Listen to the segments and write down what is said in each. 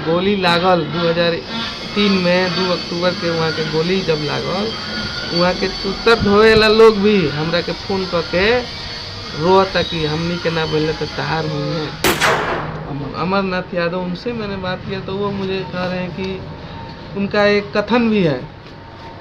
गोली लागल 2003 में 2 अक्टूबर के वहाँ के गोली जब लागल, वहाँ के उत्तर धोएला लोग भी हमरा के फ़ोन करके रोता कि हमनी के ना बोले तो तहार हुई है। अमरनाथ यादव, उनसे मैंने बात किया तो वो मुझे कह रहे हैं कि उनका एक कथन भी है,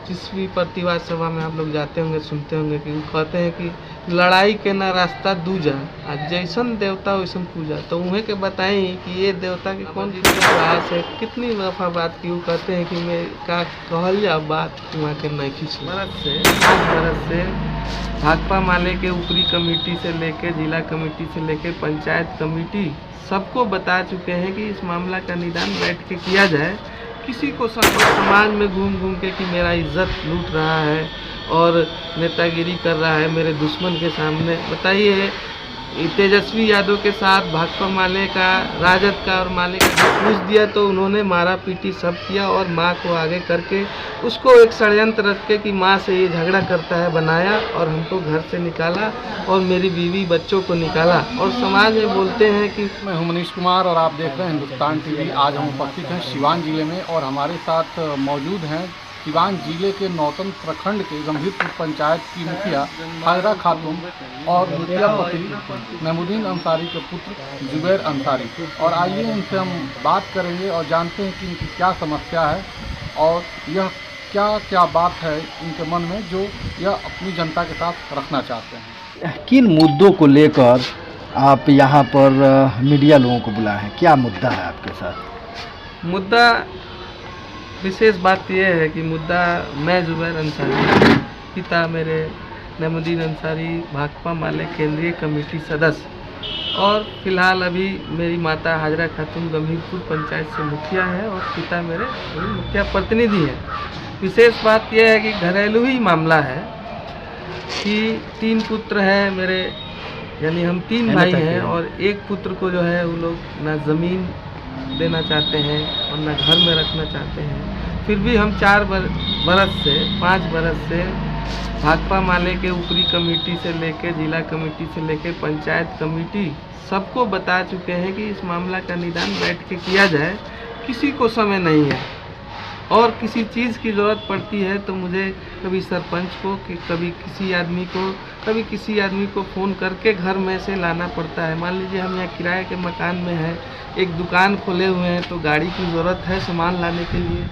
जिस भी प्रतिवाद सभा में आप लोग जाते होंगे सुनते होंगे कि वो कहते हैं कि लड़ाई के ना रास्ता दूजा, आज जैसन देवता वैसन पूजा। तो उन्हें के बताएं कि ये देवता के कौन इतिहास है, कितनी दफ़ा बात की। वो कहते हैं कि मैं का कहल जा बात वहाँ के नहीं खींच बरस से भाकपा माले के ऊपरी कमेटी से लेके जिला कमेटी से लेके पंचायत कमेटी सबको बता चुके हैं कि इस मामला का निदान बैठ के किया जाए। किसी को समाज में घूम घूम के कि मेरा इज्जत लूट रहा है और नेतागिरी कर रहा है मेरे दुश्मन के सामने। बताइए, तेजस्वी यादव के साथ भाकपा माले का, राजद का और माले का घूस दिया तो उन्होंने मारा पीटी सब किया और माँ को आगे करके उसको एक षड्यंत्र रख के कि माँ से ये झगड़ा करता है बनाया और हमको घर से निकाला और मेरी बीवी बच्चों को निकाला। और समाज में बोलते हैं कि मैं हूं मनीष कुमार और आप देख रहे हैं हिंदुस्तान टीवी। आज हम उपस्थित हैं सिवान जिले में और हमारे साथ मौजूद हैं सिवान जिले के नौतन प्रखंड के गंभीरपुर पंचायत की मुखिया हाजरा खातून और मुखिया पति महमूदीन अंसारी के पुत्र जुबैर अंसारी। और आइए इनसे हम बात करेंगे और जानते हैं कि इनकी क्या समस्या है और यह क्या क्या बात है इनके मन में जो यह अपनी जनता के साथ रखना चाहते हैं। किन मुद्दों को लेकर आप यहाँ पर मीडिया लोगों को बुलाए हैं, क्या मुद्दा है आपके साथ? मुद्दा विशेष बात यह है कि मुद्दा मैं जुबैर अंसारी, पिता मेरे महमूदीन अंसारी भाकपा माले केंद्रीय कमेटी सदस्य और फिलहाल अभी मेरी माता हाजरा खातून गंभीरपुर पंचायत से मुखिया है और पिता मेरे मुखिया प्रतिनिधि हैं। विशेष बात यह है कि घरेलू ही मामला है कि 3 पुत्र हैं मेरे, यानी हम 3 भाई हैं और एक पुत्र को जो है वो लोग ना ज़मीन देना चाहते हैं और ना घर में रखना चाहते हैं। फिर भी हम 5 बरस से भाकपा माले के ऊपरी कमेटी से लेके जिला कमेटी से लेके पंचायत कमेटी सबको बता चुके हैं कि इस मामला का निदान बैठ के किया जाए। किसी को समय नहीं है और किसी चीज़ की ज़रूरत पड़ती है तो मुझे कभी सरपंच को कि कभी किसी आदमी को फ़ोन करके घर में से लाना पड़ता है। मान लीजिए हम यहाँ किराए के मकान में हैं, एक दुकान खोले हुए हैं तो गाड़ी की ज़रूरत है सामान लाने के लिए,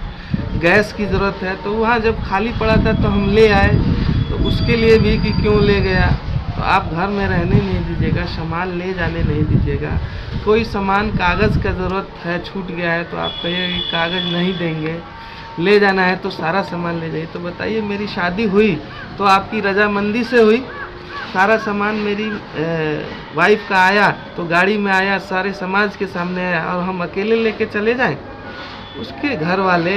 गैस की ज़रूरत है तो वहाँ जब खाली पड़ा था तो हम ले आए, तो उसके लिए भी कि क्यों ले गया, तो आप घर में रहने नहीं दीजिएगा, सामान ले जाने नहीं दीजिएगा। कोई सामान कागज़ का ज़रूरत है छूट गया है तो आप कहिए कि कागज़ नहीं देंगे, ले जाना है तो सारा सामान ले जाइए। तो बताइए, मेरी शादी हुई तो आपकी रजामंदी से हुई, सारा सामान मेरी वाइफ का आया तो गाड़ी में आया, सारे समाज के सामने आया और हम अकेले लेके चले जाएं? उसके घर वाले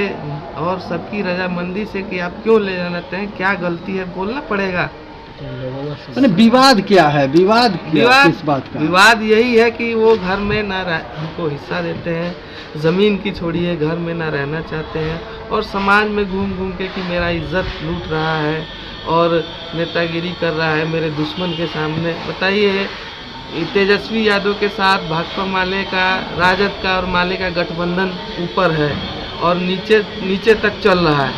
और सबकी रजामंदी से कि आप क्यों ले जाना चाहते हैं, क्या गलती है, बोलना पड़ेगा। विवाद क्या है? विवाद किस बात का? विवाद यही है कि वो घर में ना हमको हिस्सा देते हैं, ज़मीन की छोड़िए घर में ना रहना चाहते हैं और समाज में घूम घूम के कि मेरा इज्जत लूट रहा है और नेतागिरी कर रहा है मेरे दुश्मन के सामने। बताइए, तेजस्वी यादव के साथ भाकपा माले का, राजद का और माले का गठबंधन ऊपर है और नीचे तक चल रहा है,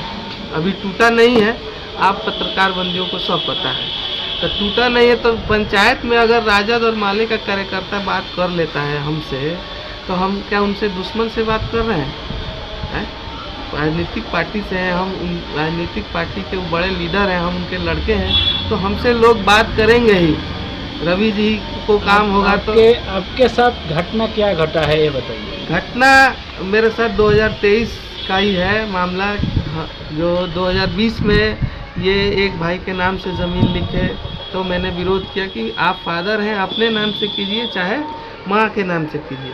अभी टूटा नहीं है। आप पत्रकार बंदियों को सब पता है, तो टूटा नहीं है तो पंचायत में अगर राजद और माले का कार्यकर्ता बात कर लेता है हमसे, तो हम क्या उनसे दुश्मन से बात कर रहे हैं? राजनीतिक पार्टी से हैं हम, राजनीतिक पार्टी के बड़े लीडर हैं, हम उनके लड़के हैं, तो हमसे लोग बात करेंगे ही। रवि जी को काम होगा तो आपके साथ घटना क्या घटा है ये बताइए। घटना मेरे साथ 2023 का ही है मामला, जो 2020 में ये एक भाई के नाम से ज़मीन लिखे तो मैंने विरोध किया कि आप फादर हैं, अपने नाम से कीजिए चाहे माँ के नाम से कीजिए,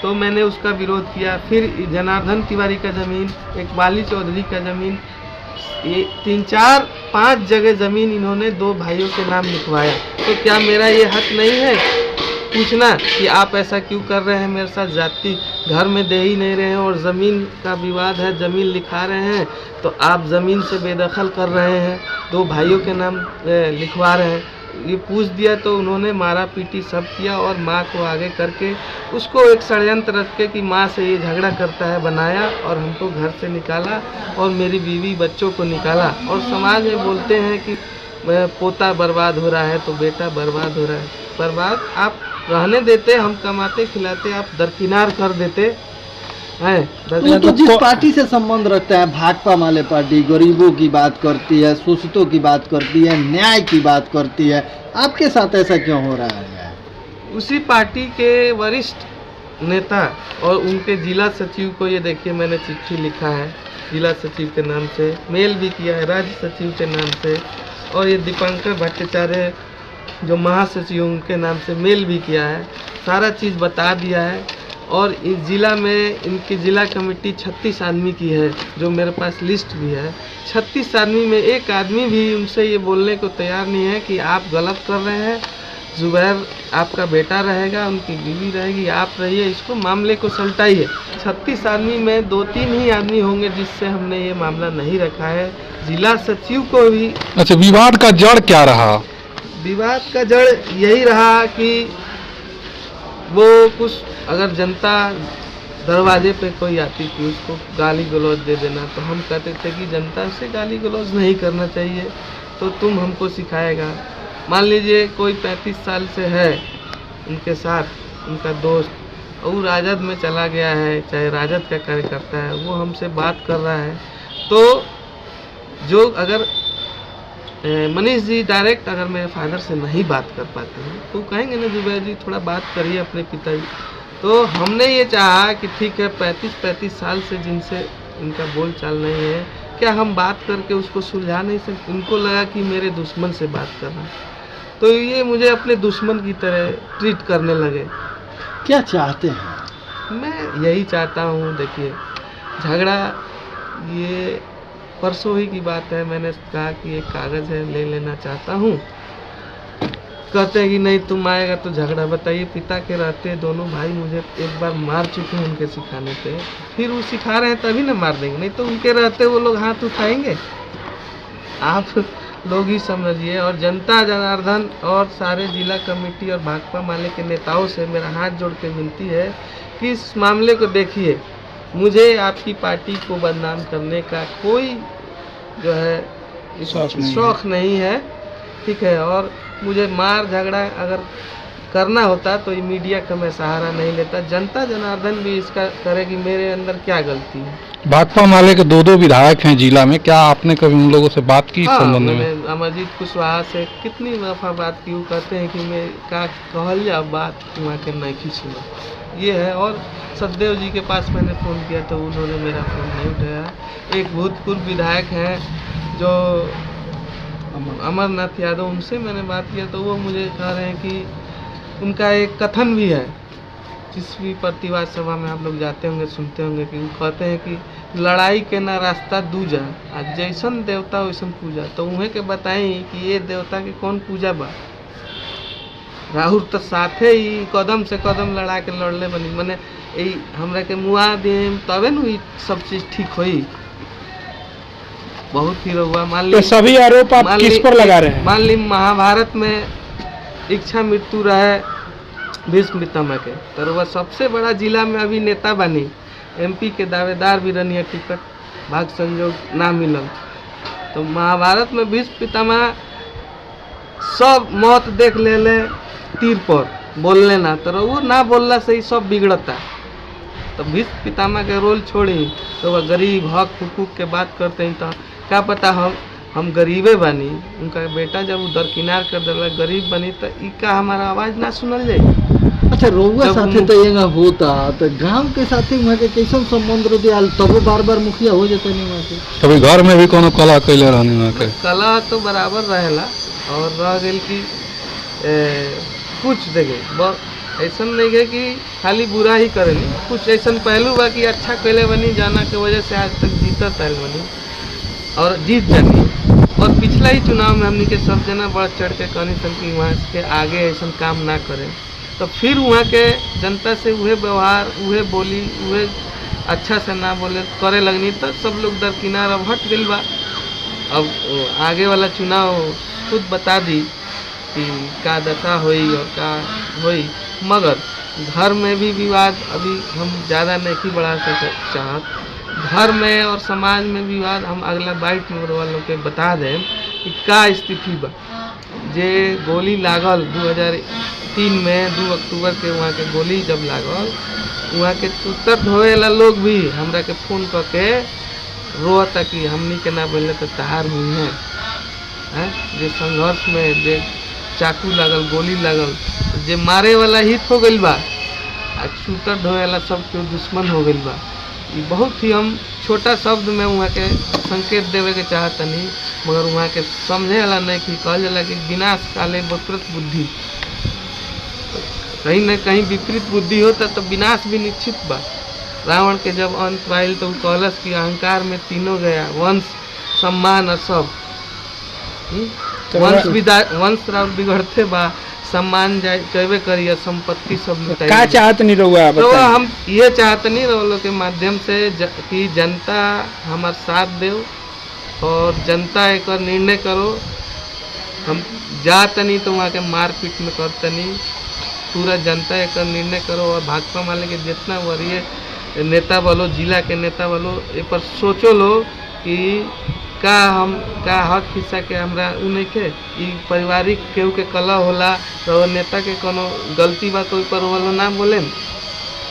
तो मैंने उसका विरोध किया। फिर जनार्दन तिवारी का ज़मीन, इकबाली चौधरी का ज़मीन, ये 3-4-5 जगह ज़मीन इन्होंने 2 भाइयों के नाम लिखवाया। तो क्या मेरा ये हक नहीं है पूछना कि आप ऐसा क्यों कर रहे हैं मेरे साथ? जाति घर में दे ही नहीं रहे हैं और ज़मीन का विवाद है, ज़मीन लिखा रहे हैं तो आप ज़मीन से बेदखल कर रहे हैं, 2 भाइयों के नाम लिखवा रहे हैं। ये पूछ दिया तो उन्होंने मारा पीटी सब किया और माँ को आगे करके उसको एक षड्यंत्र रख के कि माँ से ये झगड़ा करता है बनाया और हमको घर से निकाला और मेरी बीवी बच्चों को निकाला। और समाज में बोलते हैं कि पोता बर्बाद हो रहा है तो बेटा बर्बाद हो रहा है। बर्बाद आप रहने देते, हम कमाते खिलाते, आप दरकिनार कर देते हैं। वो तो जिस पार्टी से संबंध रखता है, भाकपा माले पार्टी गरीबों की बात करती है, शोषितों की बात करती है, न्याय की बात करती है, आपके साथ ऐसा क्यों हो रहा है? उसी पार्टी के वरिष्ठ नेता और उनके जिला सचिव को ये देखिए मैंने चिट्ठी लिखा है जिला सचिव के नाम से, मेल भी किया है राज्य सचिव के नाम से, और ये दीपंकर भट्टाचार्य जो महासचिव उनके नाम से मेल भी किया है, सारा चीज़ बता दिया है। और इस ज़िला में इनकी ज़िला कमेटी 36 आदमी की है, जो मेरे पास लिस्ट भी है। 36 आदमी में एक आदमी भी उनसे ये बोलने को तैयार नहीं है कि आप गलत कर रहे हैं, जुबैर आपका बेटा रहेगा, उनकी बीवी रहेगी, आप रहिए, इसको मामले को सलटाइए। 36 आदमी में 2-3 ही आदमी होंगे जिससे हमने ये मामला नहीं रखा है। जिला सचिव को भी। अच्छा, विवाद का जड़ क्या रहा? विवाद का जड़ यही रहा कि वो कुछ अगर जनता दरवाजे पे कोई आती थी उसको गाली गलौज दे देना, तो हम कहते थे कि जनता से गाली गलौज नहीं करना चाहिए, तो तुम हमको सिखाएगा। मान लीजिए कोई 35 साल से है उनके साथ, उनका दोस्त, और राजद में चला गया है, चाहे राजद का कार्यकर्ता है, वो हमसे बात कर रहा है, तो जो अगर मनीष जी डायरेक्ट अगर मेरे फादर से नहीं बात कर पाते हैं तो कहेंगे ना जुबैर जी थोड़ा बात करिए अपने पिताजी। तो हमने ये चाहा कि ठीक है 35 साल से जिनसे इनका बोल चाल नहीं है, क्या हम बात करके उसको सुलझा नहीं सकते? उनको लगा कि मेरे दुश्मन से बात कर रहा है, तो ये मुझे अपने दुश्मन की तरह ट्रीट करने लगे। क्या चाहते हैं? मैं यही चाहता हूँ, देखिए झगड़ा ये परसों ही की बात है, मैंने कहा कि एक कागज़ है ले लेना चाहता हूँ, कहते हैं कि नहीं तुम आएगा तो झगड़ा। बताइए, पिता के रहते दोनों भाई मुझे एक बार मार चुके हैं उनके सिखाने पे, फिर वो सिखा रहे हैं तभी ना मार देंगे, नहीं तो उनके रहते वो लोग हाथ उठाएंगे? आप लोग ही समझिए। और जनता जनार्दन और सारे जिला कमेटी और भाकपा माले के नेताओं से मेरा हाथ जोड़ के विनती है कि इस मामले को देखिए, मुझे आपकी पार्टी को बदनाम करने का कोई जो है शौक नहीं है, ठीक है। और मुझे मार झगड़ा अगर करना होता तो ये मीडिया का मैं सहारा नहीं लेता, जनता जनार्दन भी इसका करे कि मेरे अंदर क्या गलती है। भाकपा माले के 2 विधायक हैं जिला में, क्या आपने कभी उन लोगों से बात की? हाँ, संबंध में मैंने अमरजीत कुशवाहा से कितनी दफा बात की, वो कहते हैं कि मैं का कहल जा बात वहाँ के नहीं सुना, ये है। और सचदेव जी के पास मैंने फ़ोन किया तो उन्होंने मेरा फ़ोन नहीं उठाया। एक भूतपूर्व विधायक हैं जो अमरनाथ यादव, उनसे मैंने बात किया तो वो मुझे कह रहे हैं कि उनका एक कथन भी है, जिस भी प्रतिवाद सभा में आप लोग जाते होंगे सुनते होंगे, कि वो कहते हैं कि लड़ाई के ना रास्ता दूजा, आज जैसन देवता वैसन पूजा। तो उन्हें के बताई कि ये देवता के कौन पूजा बा, राहुल तो साथे ही कदम से कदम लड़ा के लड़ले बनी, मने यही हमरा के मुआ दे तबे न सब चीज़ ठीक होई। बहुत ही रहुआ मान ली सभी आरोप आप किस पर लगा रहे हैं? मान ली महाभारत में इच्छा मृत्यु रहे भीष्म पितामह के, तो वह सबसे बड़ा जिला में अभी नेता बनी, MP के दावेदार भी रही है, टिकट भाग संजोग ना मिलल। तो महाभारत में भीष्म पितामह सब मौत देख ले तीर पर बोलने ना, तो वो ना बोलना से ही सब बिगड़ता। तो भीष्म पितामह के रोल छोड़ी तो वह गरीब हक हुकूक के बात करते हैं, तो क्या पता हम गरीबे बनी, उनका बेटा जब वो दरकिनार कर दिला गरीब बनी तो इका हमारा आवाज़ ना सुनल जाए। अच्छा, रउआ साथे तो ये होता तो गांव के साथे वहाँ के कैसन संबंध रहते आल तबो बार मुखिया हो जाते नहीं वहाँ के? कभी घर में भी कोनो कला कैले रहनी वहाँ के? कला तो बराबर रहेला और रह गई कि कुछ देखे ऐसा नहीं है कि खाली बुरा ही करेली, कुछ ऐसा पहलू बा कि अच्छा कैले बनी, जाना के वजह से आज तक जीता ताल बनी और जीत जानी। और पिछला ही चुनाव में हमने के सब जना बढ़ चढ़ के कहनी सन कि वहाँ के आगे ऐसा काम ना करें, तो फिर वहाँ के जनता से वह व्यवहार वह बोली वह अच्छा से ना बोले करे लगनी, तो सब लोग दरकिनार अब हट गई बा। अब आगे वाला चुनाव खुद बता दी कि का दशा हुई और का हुई, मगर घर में भी विवाद अभी हम ज़्यादा नहीं बढ़ा चाहत। घर में और समाज में विवाद हम अगला बाइट में वालों के बता दें कि का स्थिति बा। जे गोली लागल 2003 में 2 अक्टूबर के वहाँ के गोली जब लागल, वहाँ के उत्तर ढोए वाला लोग भी हमरा के फोन करके रोता कि हमनी के ना बोले तो तहार हुई है। जे संघर्ष में जे चाकू लागल, गोली लागल, जे मारे वाला हित हो गइल बा, आ शूटर ढोए वाला सब के दुश्मन हो गइल बा। ये बहुत ही हम छोटा शब्द में वहाँ के संकेत देवे के चाहतनी, मगर वहाँ के समझे वाला नहीं कि कहल जाला कि विनाश काले विपरीत बुद्धि। कहीं न कहीं विपरीत बुद्धि होता तो विनाश भी निश्चित बा। रावण के जब अंत आयल तो कहलस कि अहंकार में तीनों गया, वंश, सम्मान और सब। वंश राव बिगड़ते बा, सम्मान जाए करिए, संपत्ति सब लुटाई। का चाहत नहीं रहुआ तो हम ये चाहते नहीं रहो के माध्यम से कि जनता हमार साथ दे और जनता एक निर्णय करो। हम जातनी तो वहाँ के मारपीट में करतनी, पूरा जनता एक निर्णय करो। और भाकपा माले के जितना वरीय नेता बोलो, जिला के नेता बोलो, ए पर सोचो लो कि का हक हिस्सा के हमरा उ नहीं के। ई पारिवारिक केहू के कला होला तो नेता के कोनो गलती बा तो पर वाला नाम बोले।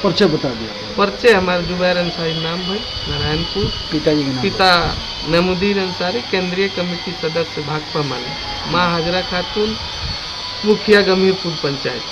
परिचय बता दिया। परिचय हमारे जुबैर अंसारी नाम है, नारायणपुर। पिताजी के नाम? पिता नमुद्दीन अंसारी, केंद्रीय कमेटी सदस्य भाकपा माले, माँ हाजरा खातून, मुखिया गंभीरपुर पंचायत।